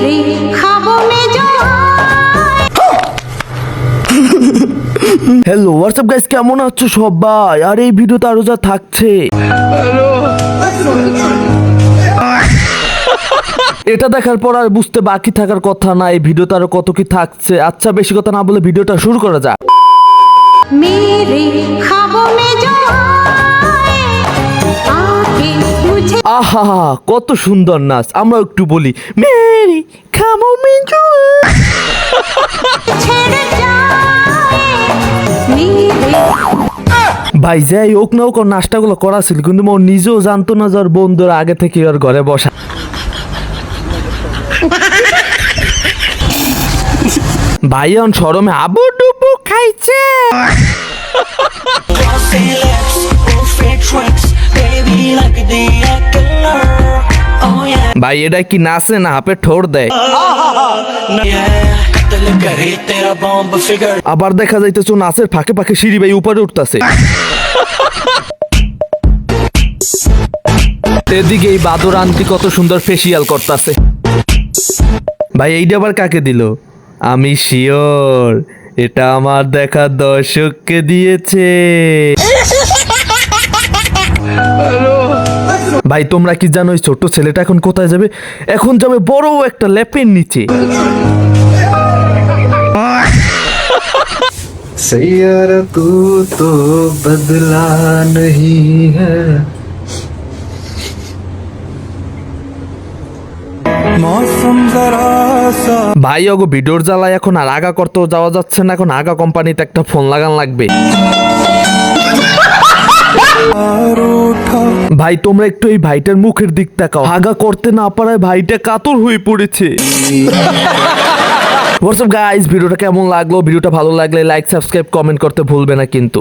मेरे ख्वाबों में जो হ্যালো হোয়াটসঅ্যাপ গাইস, কেমন আছো সবাই? আর এই ভিডিওতে আরো যা থাকছে, এটা দেখার পর আর বুঝতে বাকি থাকার কথা না এই ভিডিওতে আরো কত কি থাকছে। আচ্ছা বেশি কথা না বলে ভিডিওটা শুরু করা যাক। मेरे ख्वाबों में जो आए आके मुझे আহা কত সুন্দর নাচ। আমরা একটু বলি মেরি খামো মিজু। छेड़ जाए मेरे ভাই যাই হোক না হোক, ওর নাচটাগুলো করা ছিল, কিন্তু ও নিজেও জানতো না যে ওর বন্ধুরা আগে থেকে ওর ঘরে বসা। ভাই এখন শরমে আবু ডুবু খাইছে। ভাই এটা কি নাচে না হাপে ঠোর দেয়? আবার দেখা যাইতেছে নাচের ফাঁকে ফাঁকে সিঁড়ি ভাই উপরে উঠতেছে। এদিকে এই বাদর আন্টি কত সুন্দর ফেসিয়াল করতেছে। ভাই এইটা আবার কাকে দিল? আমি শিওর এটা আমার দেখা দর্শককে দিয়েছে। ভাই তোমরা কি জানো এই ছোট্ট ছেলেটা এখন কোথায় যাবে? এখন যাবে বড় একটা ল্যাপের নিচে। सैयारा तू तो बदला नहीं है मौसम जरा सा ভাই ওগো ভিডিওর জ্বালায় এখন আর আগা করতেও যাওয়া যাচ্ছে না। এখন আগা কোম্পানিতে একটা ফোন লাগান লাগবে। रूठा ভাই তোমরা একটু এই ভাইটার মুখের দিক তাকাও। আগা করতে না পারায় ভাইটা কাতর হয়ে পড়েছে। হোয়াটসঅ্যাপ গাইস, ভিডিওটা কেমন লাগলো? ভিডিওটা ভালো লাগলে লাইক সাবস্ক্রাইব কমেন্ট করতে ভুলবে না কিন্তু।